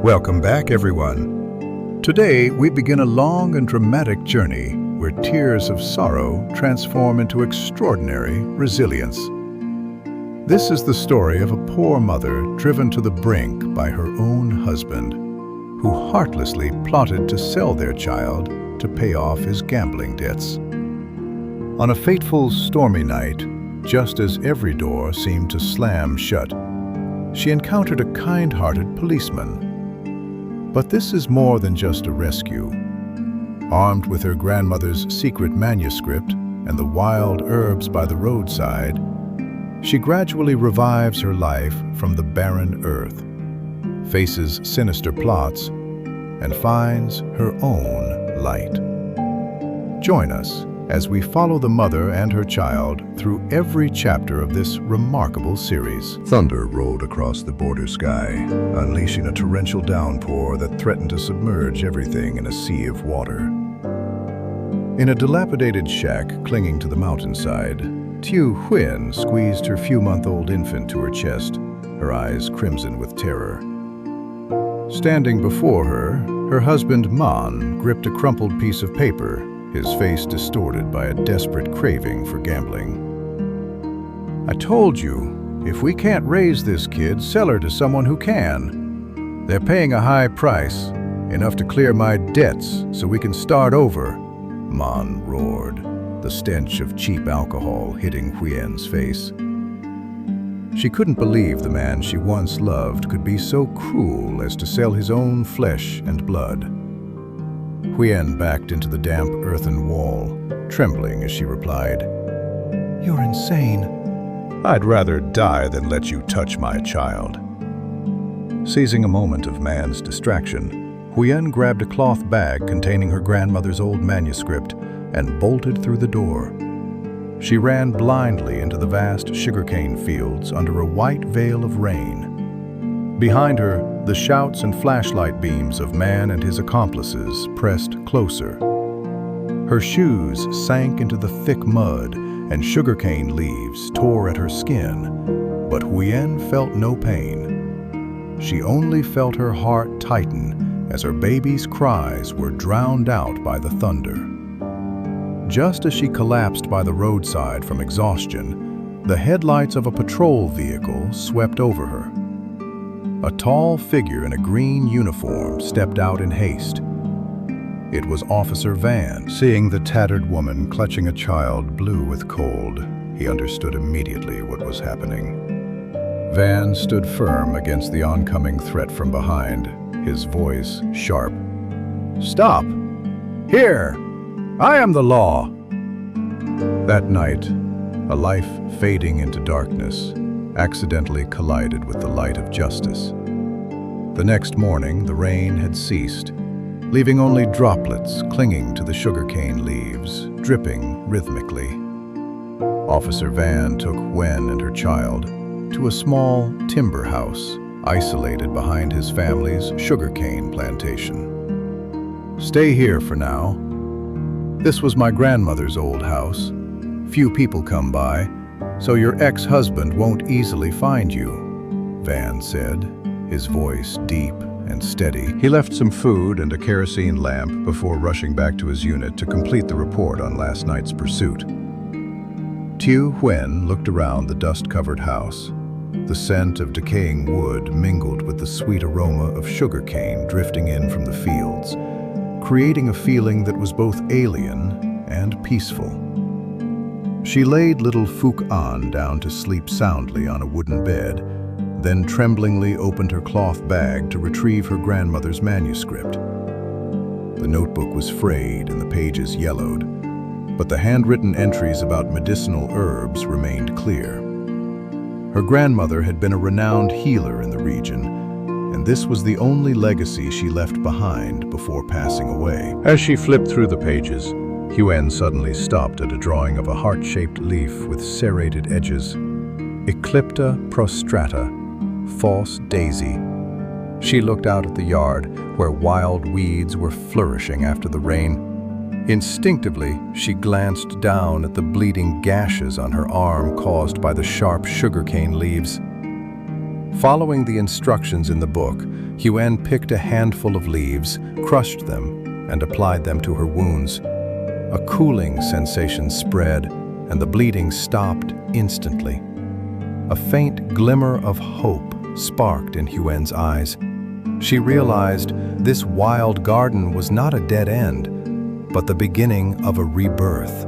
Welcome back, everyone. Today, we begin a long and dramatic journey where tears of sorrow transform into extraordinary resilience. This is the story of a poor mother driven to the brink by her own husband, who heartlessly plotted to sell their child to pay off his gambling debts. On a fateful, stormy night, just as every door seemed to slam shut, she encountered a kind-hearted policeman. But this is more than just a rescue. Armed with her grandmother's secret manuscript and the wild herbs by the roadside, she gradually revives her life from the barren earth, faces sinister plots, and finds her own light. Join us as we follow the mother and her child through every chapter of this remarkable series. Thunder rolled across the border sky, unleashing a torrential downpour that threatened to submerge everything in a sea of water. In a dilapidated shack clinging to the mountainside, Tieu Hue squeezed her few-month-old infant to her chest, her eyes crimson with terror. Standing before her, her husband Man gripped a crumpled piece of paper, his face distorted by a desperate craving for gambling. "I told you, if we can't raise this kid, sell her to someone who can. They're paying a high price, enough to clear my debts so we can start over," Man roared, the stench of cheap alcohol hitting Huyen's face. She couldn't believe the man she once loved could be so cruel as to sell his own flesh and blood. Huyen backed into the damp earthen wall, trembling as she replied, "You're insane." "I'd rather die than let you touch my child." Seizing a moment of Man's distraction, Huyen grabbed a cloth bag containing her grandmother's old manuscript and bolted through the door. She ran blindly into the vast sugarcane fields under a white veil of rain. Behind her, the shouts and flashlight beams of Man and his accomplices pressed closer. Her shoes sank into the thick mud, and sugarcane leaves tore at her skin, but Huyen felt no pain. She only felt her heart tighten as her baby's cries were drowned out by the thunder. Just as she collapsed by the roadside from exhaustion, the headlights of a patrol vehicle swept over her. A tall figure in a green uniform stepped out in haste. It was Officer Van. Seeing the tattered woman clutching a child blue with cold, he understood immediately what was happening. Van stood firm against the oncoming threat from behind, his voice sharp. "Stop! Here! I am the law!" That night, a life fading into darkness accidentally collided with the light of justice. The next morning, the rain had ceased, leaving only droplets clinging to the sugarcane leaves, dripping rhythmically. Officer Van took Wen and her child to a small timber house isolated behind his family's sugarcane plantation. "Stay here for now. This was my grandmother's old house. Few people come by, so your ex-husband won't easily find you," Van said, his voice deep and steady. He left some food and a kerosene lamp before rushing back to his unit to complete the report on last night's pursuit. Tieu Hue looked around the dust-covered house. The scent of decaying wood mingled with the sweet aroma of sugarcane drifting in from the fields, creating a feeling that was both alien and peaceful. She laid little Phuc An down to sleep soundly on a wooden bed, then tremblingly opened her cloth bag to retrieve her grandmother's manuscript. The notebook was frayed and the pages yellowed, but the handwritten entries about medicinal herbs remained clear. Her grandmother had been a renowned healer in the region, and this was the only legacy she left behind before passing away. As she flipped through the pages, Huyen suddenly stopped at a drawing of a heart-shaped leaf with serrated edges. Eclipta prostrata, false daisy. She looked out at the yard, where wild weeds were flourishing after the rain. Instinctively, she glanced down at the bleeding gashes on her arm caused by the sharp sugarcane leaves. Following the instructions in the book, Hue picked a handful of leaves, crushed them, and applied them to her wounds. A cooling sensation spread, and the bleeding stopped instantly. A faint glimmer of hope sparked in Huen's eyes. She realized this wild garden was not a dead end, but the beginning of a rebirth.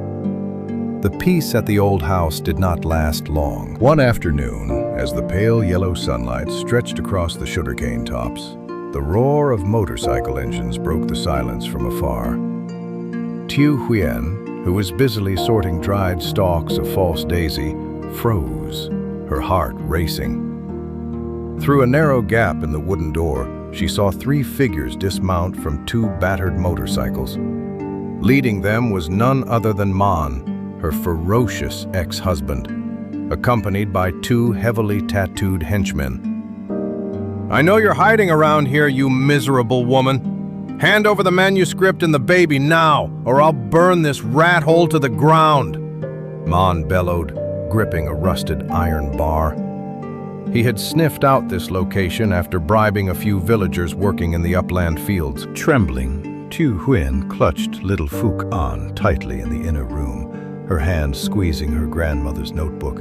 The peace at the old house did not last long. One afternoon, as the pale yellow sunlight stretched across the sugarcane tops, the roar of motorcycle engines broke the silence from afar. Tieu Hue, who was busily sorting dried stalks of false daisy, froze, her heart racing. Through a narrow gap in the wooden door, she saw 3 figures dismount from 2 battered motorcycles. Leading them was none other than Man, her ferocious ex-husband, accompanied by 2 heavily tattooed henchmen. "I know you're hiding around here, you miserable woman. Hand over the manuscript and the baby now, or I'll burn this rat hole to the ground," Man bellowed, gripping a rusted iron bar. He had sniffed out this location after bribing a few villagers working in the upland fields. Trembling, Tieu Hue clutched little Phuc An tightly in the inner room, her hand squeezing her grandmother's notebook.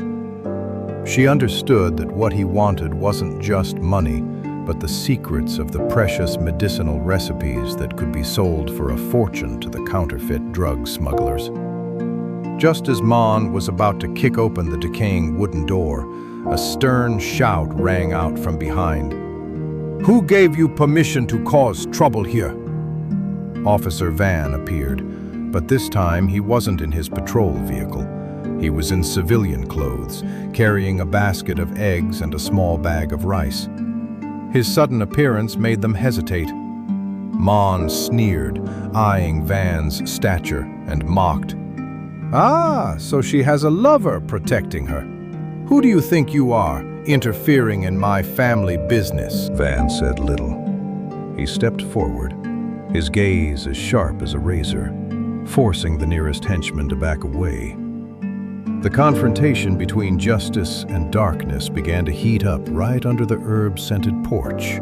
She understood that what he wanted wasn't just money, but the secrets of the precious medicinal recipes that could be sold for a fortune to the counterfeit drug smugglers. Just as Man was about to kick open the decaying wooden door, a stern shout rang out from behind. "Who gave you permission to cause trouble here?" Officer Van appeared, but this time he wasn't in his patrol vehicle. He was in civilian clothes, carrying a basket of eggs and a small bag of rice. His sudden appearance made them hesitate. Man sneered, eyeing Van's stature, and mocked. "Ah, so she has a lover protecting her. Who do you think you are, interfering in my family business?" Van said little. He stepped forward, his gaze as sharp as a razor, forcing the nearest henchman to back away. The confrontation between justice and darkness began to heat up right under the herb-scented porch.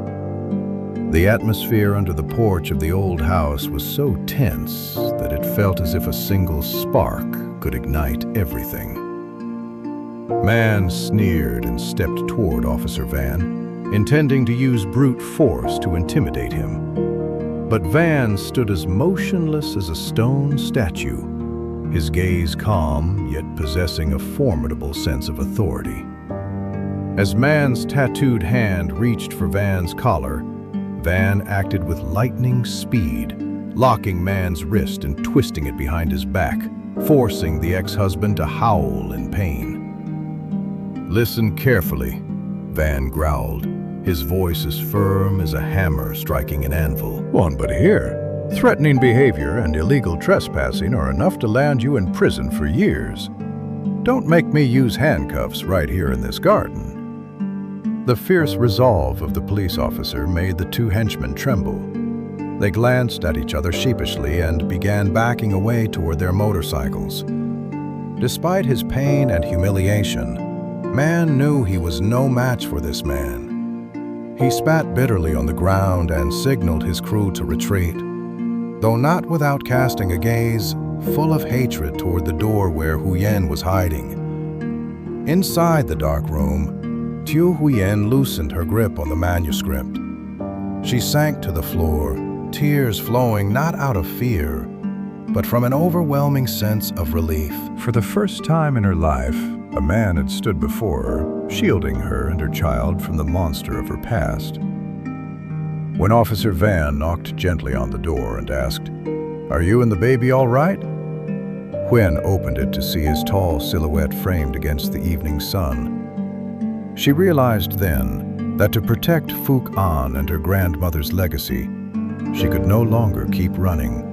The atmosphere under the porch of the old house was so tense that it felt as if a single spark could ignite everything. Man sneered and stepped toward Officer Van, intending to use brute force to intimidate him. But Van stood as motionless as a stone statue, his gaze calm, yet possessing a formidable sense of authority. As Man's tattooed hand reached for Van's collar, Van acted with lightning speed, locking Man's wrist and twisting it behind his back, forcing the ex-husband to howl in pain. "Listen carefully," Van growled, his voice as firm as a hammer striking an anvil. "One but here. Threatening behavior and illegal trespassing are enough to land you in prison for years. Don't make me use handcuffs right here in this garden." The fierce resolve of the police officer made the 2 henchmen tremble. They glanced at each other sheepishly and began backing away toward their motorcycles. Despite his pain and humiliation, Man knew he was no match for this man. He spat bitterly on the ground and signaled his crew to retreat, though not without casting a gaze full of hatred toward the door where Hue was hiding. Inside the dark room, Tieu Hue loosened her grip on the manuscript. She sank to the floor, tears flowing not out of fear, but from an overwhelming sense of relief. For the first time in her life, a man had stood before her, shielding her and her child from the monster of her past. When Officer Van knocked gently on the door and asked, "Are you and the baby all right?" Huen opened it to see his tall silhouette framed against the evening sun. She realized then that to protect Phuc An and her grandmother's legacy, she could no longer keep running.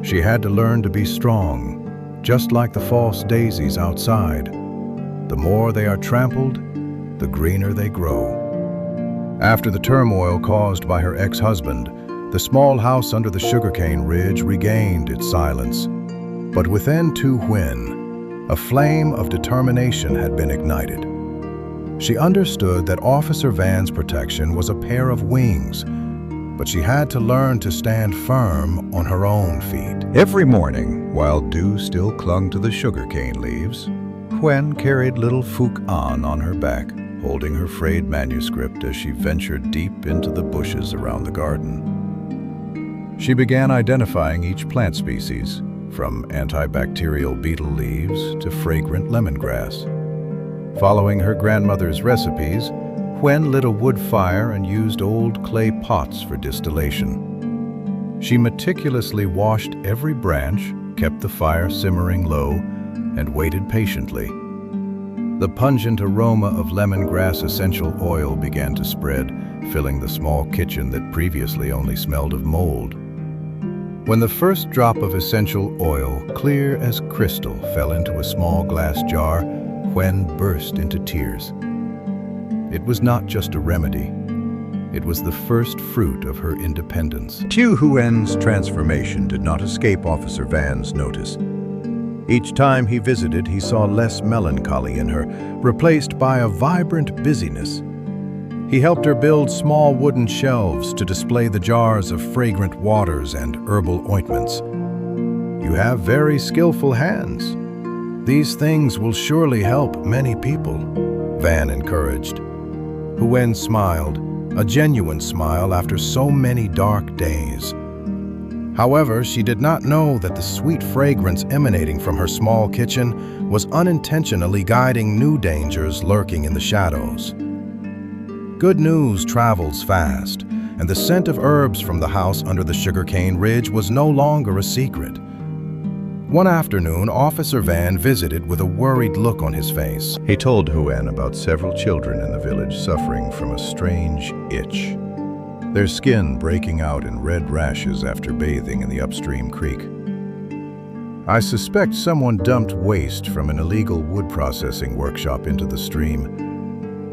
She had to learn to be strong, just like the false daisies outside. The more they are trampled, the greener they grow. After the turmoil caused by her ex-husband, the small house under the sugarcane ridge regained its silence. But within Tieu Hue, a flame of determination had been ignited. She understood that Officer Van's protection was a pair of wings, but she had to learn to stand firm on her own feet. Every morning, while dew still clung to the sugarcane leaves, Huen carried little Phuc An on her back, holding her frayed manuscript as she ventured deep into the bushes around the garden. She began identifying each plant species, from antibacterial beetle leaves to fragrant lemongrass. Following her grandmother's recipes, Huen lit a wood fire and used old clay pots for distillation. She meticulously washed every branch, kept the fire simmering low, and waited patiently. The pungent aroma of lemongrass essential oil began to spread, filling the small kitchen that previously only smelled of mold. When the first drop of essential oil, clear as crystal, fell into a small glass jar, Huen burst into tears. It was not just a remedy. It was the first fruit of her independence. Tieu Hue's transformation did not escape Officer Van's notice. Each time he visited, he saw less melancholy in her, replaced by a vibrant busyness. He helped her build small wooden shelves to display the jars of fragrant waters and herbal ointments. "You have very skillful hands. These things will surely help many people," Van encouraged. Huen smiled, a genuine smile after so many dark days. However, she did not know that the sweet fragrance emanating from her small kitchen was unintentionally guiding new dangers lurking in the shadows. Good news travels fast, and the scent of herbs from the house under the sugarcane ridge was no longer a secret. One afternoon, Officer Van visited with a worried look on his face. He told Huen about several children in the village suffering from a strange itch, their skin breaking out in red rashes after bathing in the upstream creek. "I suspect someone dumped waste from an illegal wood processing workshop into the stream,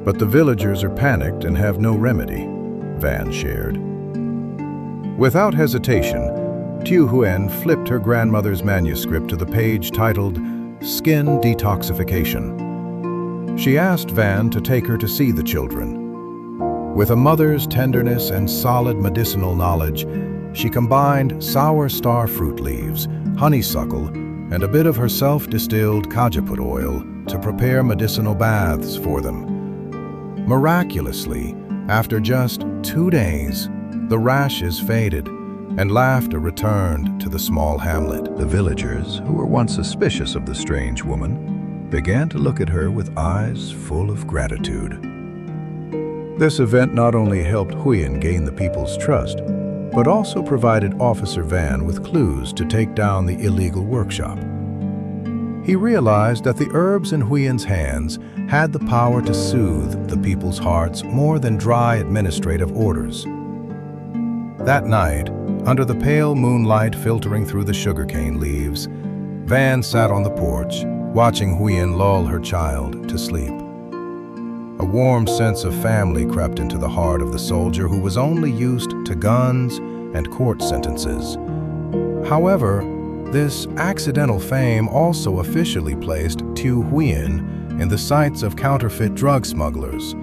but the villagers are panicked and have no remedy," Van shared. Without hesitation, Tieu Hue flipped her grandmother's manuscript to the page titled Skin Detoxification. She asked Van to take her to see the children. With a mother's tenderness and solid medicinal knowledge, she combined sour starfruit leaves, honeysuckle, and a bit of her self-distilled cajeput oil to prepare medicinal baths for them. Miraculously, after just 2 days, the rashes faded, and laughter returned to the small hamlet. The villagers, who were once suspicious of the strange woman, began to look at her with eyes full of gratitude. This event not only helped Huen gain the people's trust, but also provided Officer Van with clues to take down the illegal workshop. He realized that the herbs in Huyen's hands had the power to soothe the people's hearts more than dry administrative orders. That night, under the pale moonlight filtering through the sugarcane leaves, Van sat on the porch, watching Huen lull her child to sleep. A warm sense of family crept into the heart of the soldier who was only used to guns and court sentences. However, this accidental fame also officially placed Tieu Hue in the sights of counterfeit drug smugglers,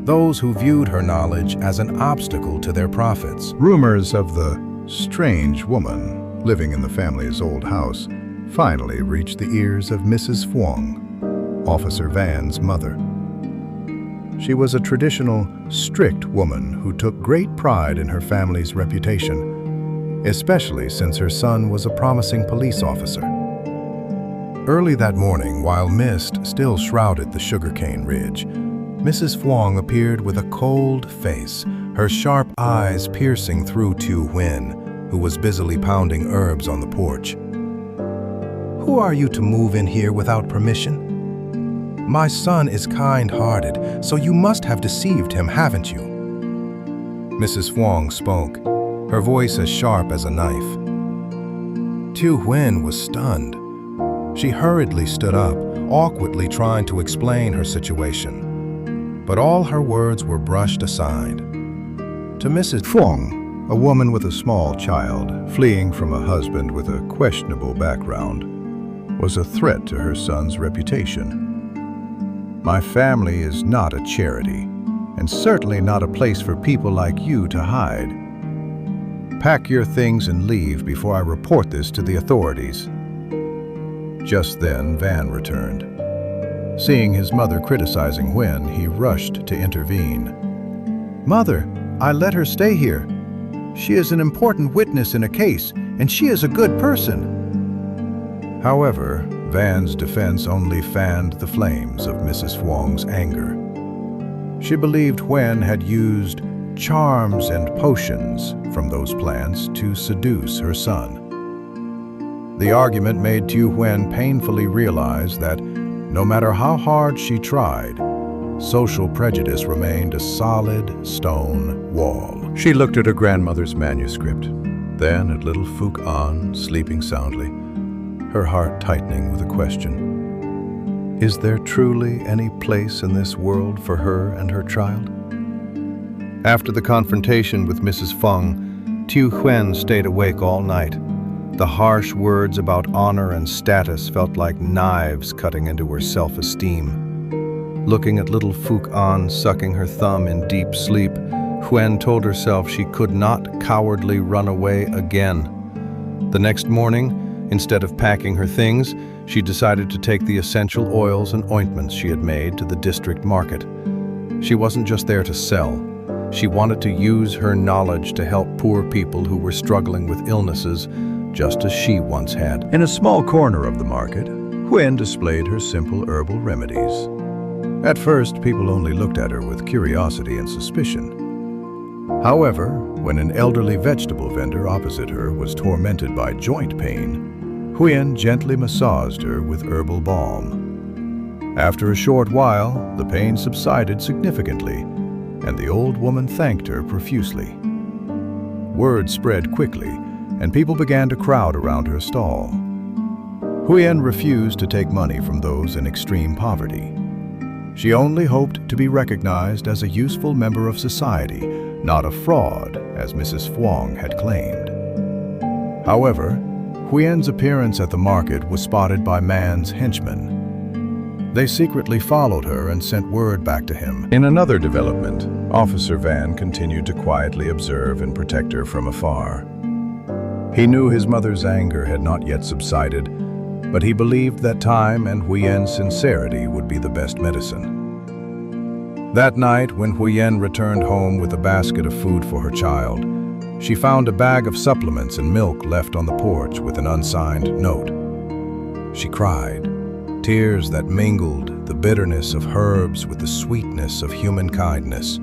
those who viewed her knowledge as an obstacle to their profits. Rumors of the strange woman living in the family's old house finally reached the ears of Mrs. Phuong, Officer Van's mother. She was a traditional, strict woman who took great pride in her family's reputation, especially since her son was a promising police officer. Early that morning, while mist still shrouded the sugarcane ridge, Mrs. Phuong appeared with a cold face, her sharp eyes piercing through Tieu Hue, who was busily pounding herbs on the porch. "Who are you to move in here without permission? My son is kind-hearted, so you must have deceived him, haven't you?" Mrs. Phuong spoke, her voice as sharp as a knife. Tieu Hue was stunned. She hurriedly stood up, awkwardly trying to explain her situation. But all her words were brushed aside. To Mrs. Phuong, a woman with a small child, fleeing from a husband with a questionable background, was a threat to her son's reputation. My family is not a charity, and certainly not a place for people like you to hide. Pack your things and leave before I report this to the authorities." Just then, Van returned. Seeing his mother criticizing Huen, he rushed to intervene. "Mother, I let her stay here. She is an important witness in a case, and she is a good person." However, Van's defense only fanned the flames of Mrs. Huang's anger. She believed Huen had used charms and potions from those plants to seduce her son. The argument made Tieu Hue painfully realize that no matter how hard she tried, social prejudice remained a solid stone wall. She looked at her grandmother's manuscript, then at little Phuc An sleeping soundly, her heart tightening with a question. Is there truly any place in this world for her and her child? After the confrontation with Mrs. Feng, Tieu Hue stayed awake all night. The harsh words about honor and status felt like knives cutting into her self-esteem. Looking at little Phuc An sucking her thumb in deep sleep, Huen told herself she could not cowardly run away again. The next morning, instead of packing her things, she decided to take the essential oils and ointments she had made to the district market. She wasn't just there to sell. She wanted to use her knowledge to help poor people who were struggling with illnesses, just as she once had. In a small corner of the market, Huen displayed her simple herbal remedies. At first, people only looked at her with curiosity and suspicion. However, when an elderly vegetable vendor opposite her was tormented by joint pain, Huen gently massaged her with herbal balm. After a short while, the pain subsided significantly, and the old woman thanked her profusely. Word spread quickly, and people began to crowd around her stall. Huen refused to take money from those in extreme poverty. She only hoped to be recognized as a useful member of society, not a fraud, as Mrs. Huang had claimed. However, Huen's appearance at the market was spotted by Man's henchmen. They secretly followed her and sent word back to him. In another development, Officer Van continued to quietly observe and protect her from afar. He knew his mother's anger had not yet subsided, but he believed that time and Huyen's sincerity would be the best medicine. That night, when Huyen returned home with a basket of food for her child, she found a bag of supplements and milk left on the porch with an unsigned note. She cried, tears that mingled the bitterness of herbs with the sweetness of human kindness.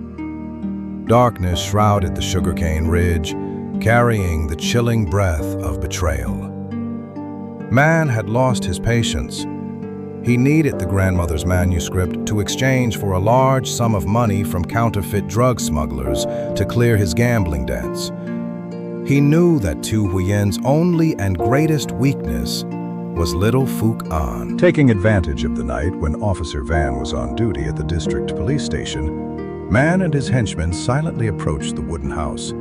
Darkness shrouded the sugarcane ridge, carrying the chilling breath of betrayal. Man had lost his patience. He needed the grandmother's manuscript to exchange for a large sum of money from counterfeit drug smugglers to clear his gambling debts. He knew that Tieu Huyen's only and greatest weakness was little Phuc An. Taking advantage of the night when Officer Van was on duty at the district police station, Man and his henchmen silently approached the wooden house.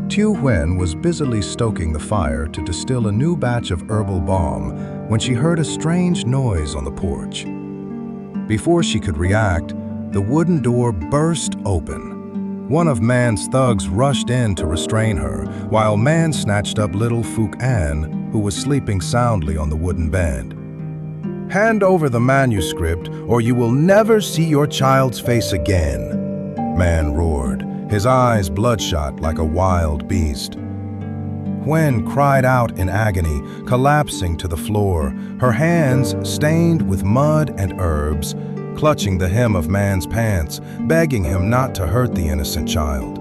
Tieu Hue was busily stoking the fire to distill a new batch of herbal balm when she heard a strange noise on the porch. Before she could react, the wooden door burst open. One of Man's thugs rushed in to restrain her, while Man snatched up little Phuc An, who was sleeping soundly on the wooden bed. "Hand over the manuscript, or you will never see your child's face again," Man roared, his eyes bloodshot like a wild beast. Huen cried out in agony, collapsing to the floor, her hands stained with mud and herbs, clutching the hem of Man's pants, begging him not to hurt the innocent child.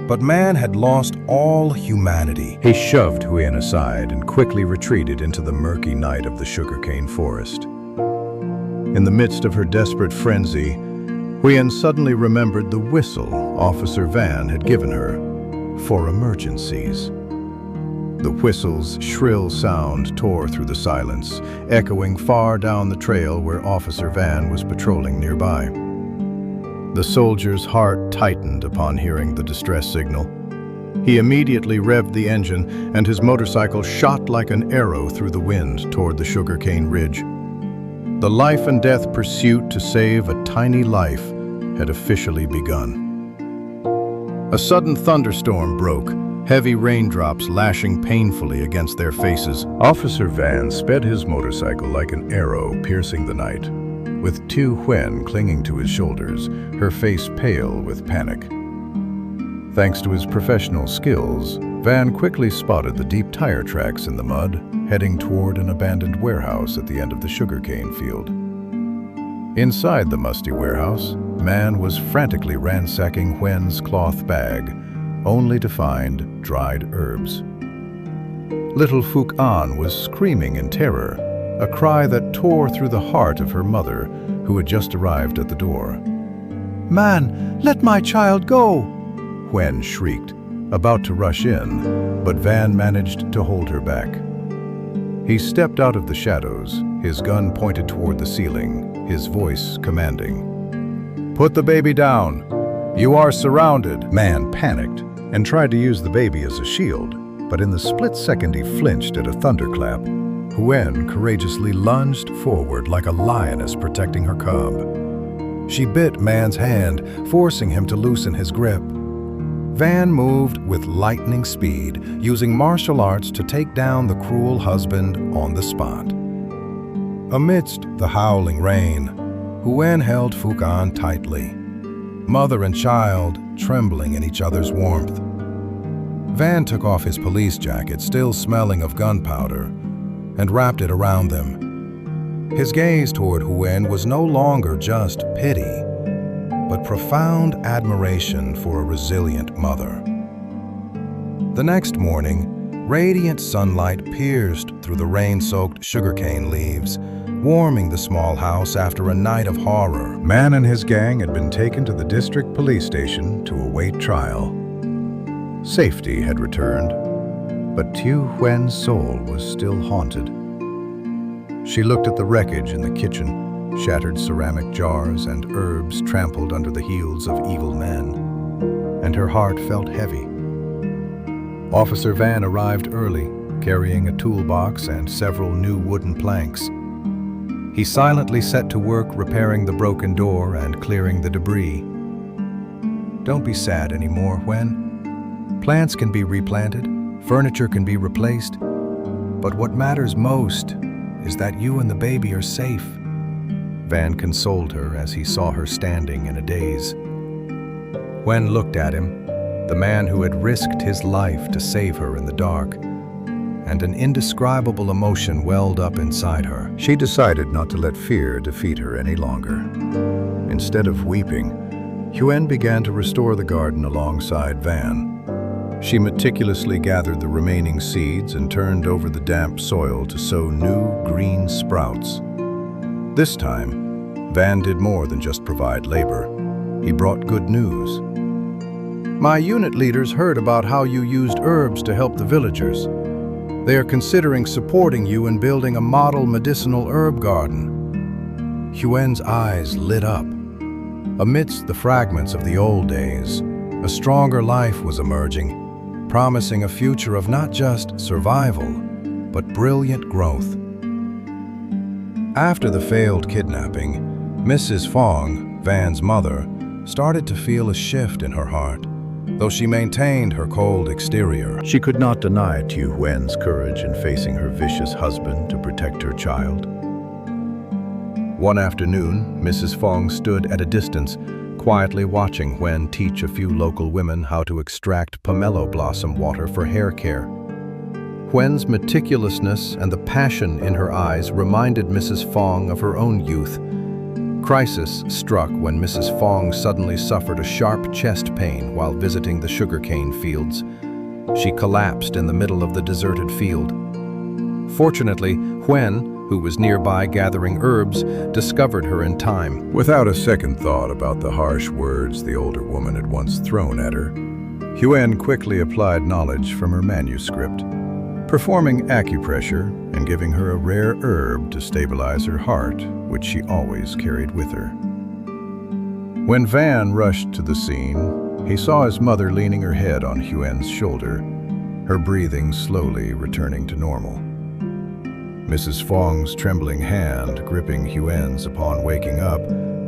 But Man had lost all humanity. He shoved Huen aside and quickly retreated into the murky night of the sugarcane forest. In the midst of her desperate frenzy, Huen suddenly remembered the whistle Officer Van had given her for emergencies. The whistle's shrill sound tore through the silence, echoing far down the trail where Officer Van was patrolling nearby. The soldier's heart tightened upon hearing the distress signal. He immediately revved the engine, and his motorcycle shot like an arrow through the wind toward the sugarcane ridge. The life and death pursuit to save a tiny life had officially begun. A sudden thunderstorm broke, heavy raindrops lashing painfully against their faces. Officer Van sped his motorcycle like an arrow piercing the night, with Tieu Hue clinging to his shoulders, her face pale with panic. Thanks to his professional skills, Van quickly spotted the deep tire tracks in the mud, heading toward an abandoned warehouse at the end of the sugarcane field. Inside the musty warehouse, man was frantically ransacking Huen's cloth bag, only to find dried herbs. Little Phuc An was screaming in terror, a cry that tore through the heart of her mother, who had just arrived at the door. "Man, let my child go!" Huen shrieked, about to rush in, but Van managed to hold her back. He stepped out of the shadows, his gun pointed toward the ceiling, his voice commanding. "Put the baby down. You are surrounded." Man panicked and tried to use the baby as a shield, but in the split second he flinched at a thunderclap. Huen courageously lunged forward like a lioness protecting her cub. She bit man's hand, forcing him to loosen his grip. Van moved with lightning speed, using martial arts to take down the cruel husband on the spot. Amidst the howling rain, Huen held Phuc An tightly, mother and child trembling in each other's warmth. Van took off his police jacket, still smelling of gunpowder, and wrapped it around them. His gaze toward Huen was no longer just pity, but profound admiration for a resilient mother. The next morning, radiant sunlight pierced through the rain-soaked sugarcane leaves, warming the small house after a night of horror. Man and his gang had been taken to the district police station to await trial. Safety had returned, but Tieu Hue's soul was still haunted. She looked at the wreckage in the kitchen, shattered ceramic jars and herbs trampled under the heels of evil men, and her heart felt heavy. Officer Van arrived early, carrying a toolbox and several new wooden planks. He silently set to work repairing the broken door and clearing the debris. "Don't be sad anymore, Huen. Plants can be replanted, furniture can be replaced, but what matters most is that you and the baby are safe." Van consoled her as he saw her standing in a daze. Huen looked at him, the man who had risked his life to save her in the dark, and an indescribable emotion welled up inside her. She decided not to let fear defeat her any longer. Instead of weeping, Huen began to restore the garden alongside Van. She meticulously gathered the remaining seeds and turned over the damp soil to sow new green sprouts. This time, Van did more than just provide labor. He brought good news. "My unit leaders heard about how you used herbs to help the villagers. They are considering supporting you in building a model medicinal herb garden." Huen's eyes lit up. Amidst the fragments of the old days, a stronger life was emerging, promising a future of not just survival, but brilliant growth. After the failed kidnapping, Mrs. Fong, Van's mother, started to feel a shift in her heart. Though she maintained her cold exterior, she could not deny Tieu Hue's courage in facing her vicious husband to protect her child. One afternoon, Mrs. Fong stood at a distance, quietly watching Huen teach a few local women how to extract pomelo blossom water for hair care. Huen's meticulousness and the passion in her eyes reminded Mrs. Fong of her own youth. Crisis struck when Mrs. Fong suddenly suffered a sharp chest pain while visiting the sugarcane fields. She collapsed in the middle of the deserted field. Fortunately, Huen, who was nearby gathering herbs, discovered her in time. Without a second thought about the harsh words the older woman had once thrown at her, Huen quickly applied knowledge from her manuscript, performing acupressure and giving her a rare herb to stabilize her heart, which she always carried with her. When Van rushed to the scene, he saw his mother leaning her head on Huen's shoulder, her breathing slowly returning to normal. Mrs. Fong's trembling hand, gripping Huen's upon waking up,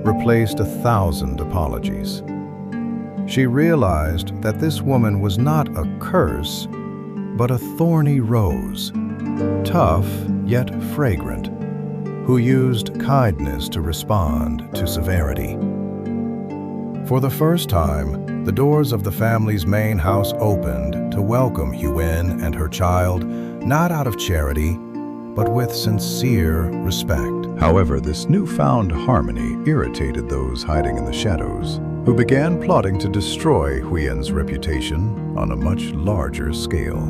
replaced 1,000 apologies. She realized that this woman was not a curse, but a thorny rose, tough yet fragrant, who used kindness to respond to severity. For the first time, the doors of the family's main house opened to welcome Huen and her child, not out of charity, but with sincere respect. However, this newfound harmony irritated those hiding in the shadows, who began plotting to destroy Huyen's reputation on a much larger scale.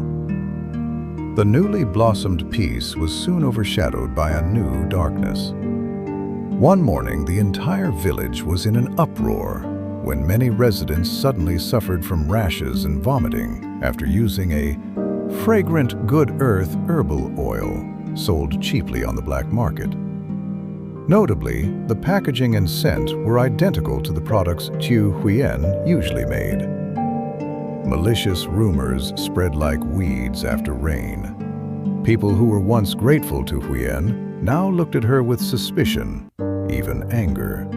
The newly blossomed peace was soon overshadowed by a new darkness. One morning, the entire village was in an uproar when many residents suddenly suffered from rashes and vomiting after using a fragrant Good Earth herbal oil sold cheaply on the black market. Notably, the packaging and scent were identical to the products Tieu Hue usually made. Malicious rumors spread like weeds after rain. People who were once grateful to Huen now looked at her with suspicion, even anger.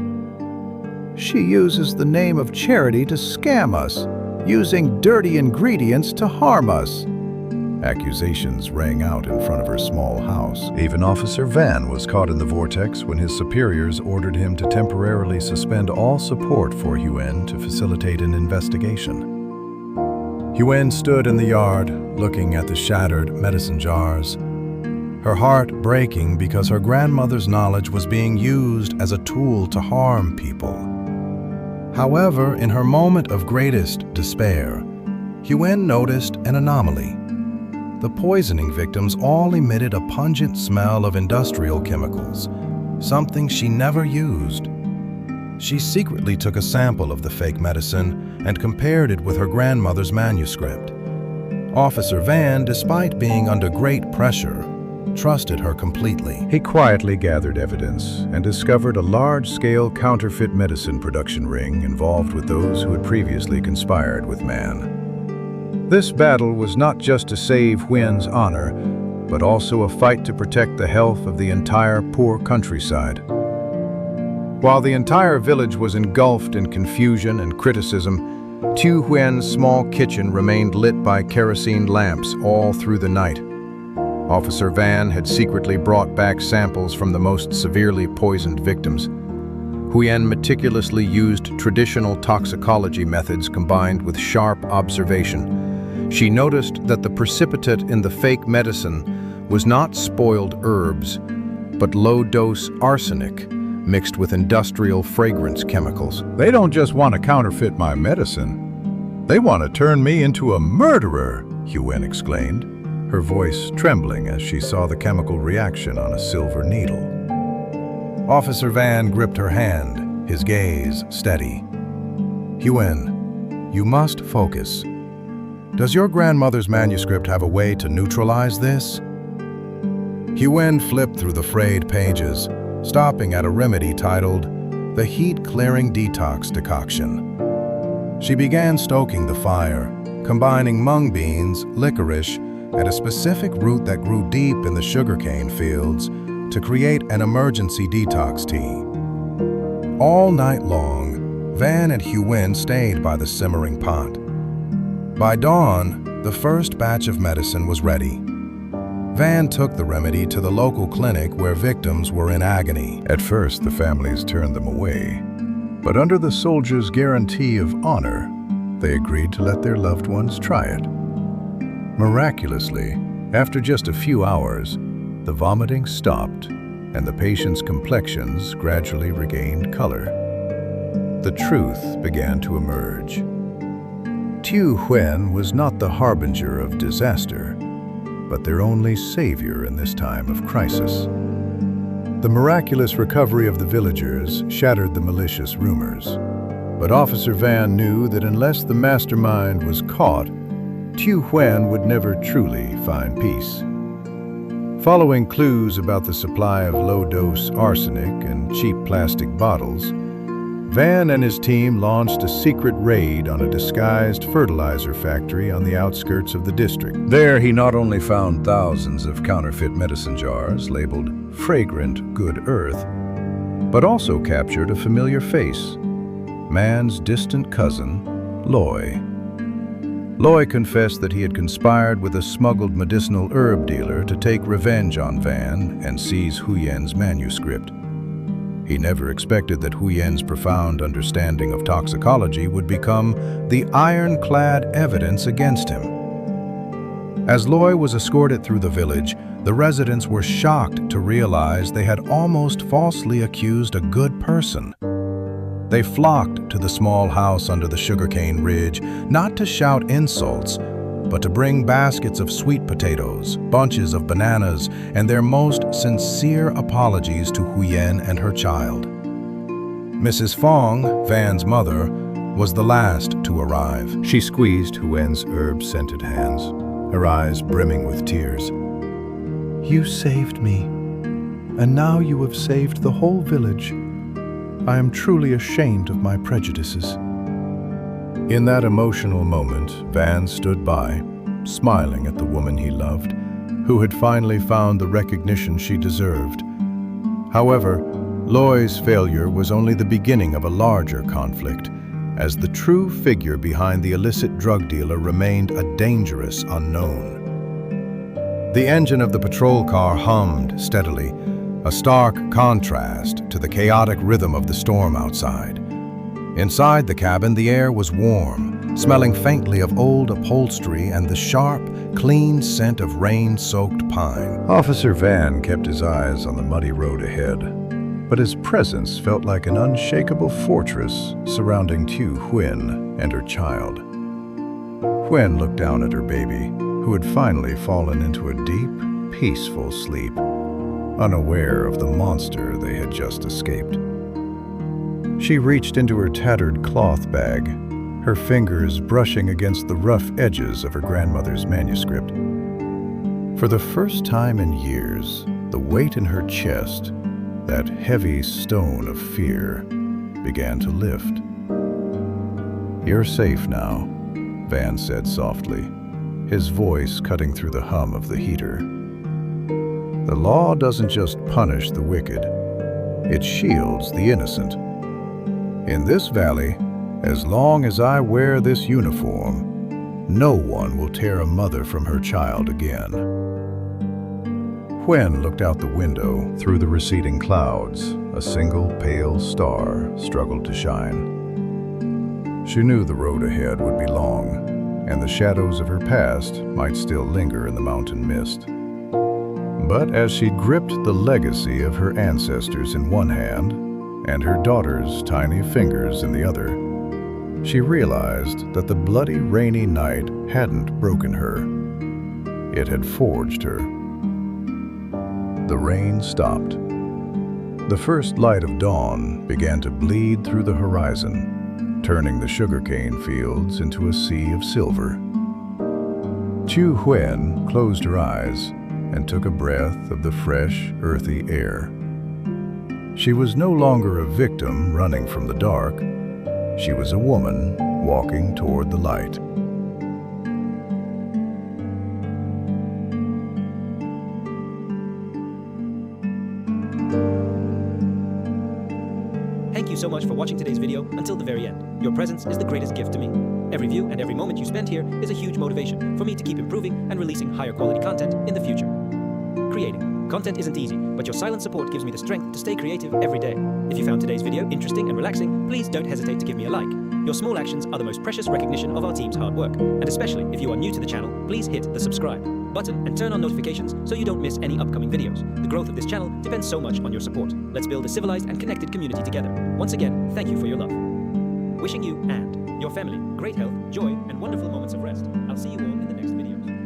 She uses the name of charity to scam us, using dirty ingredients to harm us. Accusations rang out in front of her small house. Even Officer Van was caught in the vortex when his superiors ordered him to temporarily suspend all support for Huen to facilitate an investigation. Huen stood in the yard, looking at the shattered medicine jars, her heart breaking because her grandmother's knowledge was being used as a tool to harm people. However, in her moment of greatest despair, Huen noticed an anomaly. The poisoning victims all emitted a pungent smell of industrial chemicals, something she never used. She secretly took a sample of the fake medicine and compared it with her grandmother's manuscript. Officer Van, despite being under great pressure, trusted her completely. He quietly gathered evidence and discovered a large-scale counterfeit medicine production ring involved with those who had previously conspired with man. This battle was not just to save Huen's honor, but also a fight to protect the health of the entire poor countryside. While the entire village was engulfed in confusion and criticism, Tieu Huen's small kitchen remained lit by kerosene lamps all through the night. Officer Van had secretly brought back samples from the most severely poisoned victims. Huen meticulously used traditional toxicology methods combined with sharp observation. She noticed that the precipitate in the fake medicine was not spoiled herbs, but low-dose arsenic mixed with industrial fragrance chemicals. They don't just want to counterfeit my medicine. They want to turn me into a murderer, Huen exclaimed, her voice trembling as she saw the chemical reaction on a silver needle. Officer Van gripped her hand, his gaze steady. Huen, you must focus. Does your grandmother's manuscript have a way to neutralize this? Huen flipped through the frayed pages, stopping at a remedy titled the Heat-Clearing Detox Decoction. She began stoking the fire, combining mung beans, licorice, and a specific root that grew deep in the sugarcane fields to create an emergency detox tea. All night long, Van and Huen stayed by the simmering pot. By dawn, the first batch of medicine was ready. Van took the remedy to the local clinic where victims were in agony. At first, the families turned them away, but under the soldiers' guarantee of honor, they agreed to let their loved ones try it. Miraculously, after just a few hours, the vomiting stopped and the patients' complexions gradually regained color. The truth began to emerge. Tieu Hue was not the harbinger of disaster, but their only savior in this time of crisis. The miraculous recovery of the villagers shattered the malicious rumors, but Officer Van knew that unless the mastermind was caught, Tieu Hue would never truly find peace. Following clues about the supply of low-dose arsenic and cheap plastic bottles, Van and his team launched a secret raid on a disguised fertilizer factory on the outskirts of the district. There, he not only found thousands of counterfeit medicine jars labeled Fragrant Good Earth, but also captured a familiar face, Man's distant cousin, Loy. Loy confessed that he had conspired with a smuggled medicinal herb dealer to take revenge on Van and seize Huyen's manuscript. He never expected that Huyen's profound understanding of toxicology would become the ironclad evidence against him. As Loy was escorted through the village, the residents were shocked to realize they had almost falsely accused a good person. They flocked to the small house under the sugarcane ridge, not to shout insults, but to bring baskets of sweet potatoes, bunches of bananas, and their most sincere apologies to Huyen and her child. Mrs. Fong, Van's mother, was the last to arrive. She squeezed Huyen's herb-scented hands, her eyes brimming with tears. "You saved me, and now you have saved the whole village. I am truly ashamed of my prejudices." In that emotional moment, Van stood by, smiling at the woman he loved, who had finally found the recognition she deserved. However, Loy's failure was only the beginning of a larger conflict, as the true figure behind the illicit drug dealer remained a dangerous unknown. The engine of the patrol car hummed steadily, a stark contrast to the chaotic rhythm of the storm outside. Inside the cabin, the air was warm, smelling faintly of old upholstery and the sharp, clean scent of rain-soaked pine. Officer Van kept his eyes on the muddy road ahead, but his presence felt like an unshakable fortress surrounding Tieu Hue and her child. Huen looked down at her baby, who had finally fallen into a deep, peaceful sleep, unaware of the monster they had just escaped. She reached into her tattered cloth bag, her fingers brushing against the rough edges of her grandmother's manuscript. For the first time in years, the weight in her chest, that heavy stone of fear, began to lift. "You're safe now," Van said softly, his voice cutting through the hum of the heater. "The law doesn't just punish the wicked, it shields the innocent. In this valley, as long as I wear this uniform, no one will tear a mother from her child again." Huen looked out the window. Through the receding clouds, a single pale star struggled to shine. She knew the road ahead would be long, and the shadows of her past might still linger in the mountain mist. But as she gripped the legacy of her ancestors in one hand and her daughter's tiny fingers in the other, she realized that the bloody rainy night hadn't broken her. It had forged her. The rain stopped. The first light of dawn began to bleed through the horizon, turning the sugarcane fields into a sea of silver. Tieu Hue closed her eyes and took a breath of the fresh, earthy air. She was no longer a victim running from the dark. She was a woman walking toward the light. Thank you so much for watching today's video until the very end. Your presence is the greatest gift to me. Every view and every moment you spend here is a huge motivation for me to keep improving and releasing higher quality content in the future. Creating content isn't easy, but your silent support gives me the strength to stay creative every day. If you found today's video interesting and relaxing, please don't hesitate to give me a like. Your small actions are the most precious recognition of our team's hard work. And especially if you are new to the channel, please hit the subscribe button and turn on notifications so you don't miss any upcoming videos. The growth of this channel depends so much on your support. Let's build a civilized and connected community together. Once again, thank you for your love. Wishing you and your family great health, joy, and wonderful moments of rest. I'll see you all in the next videos.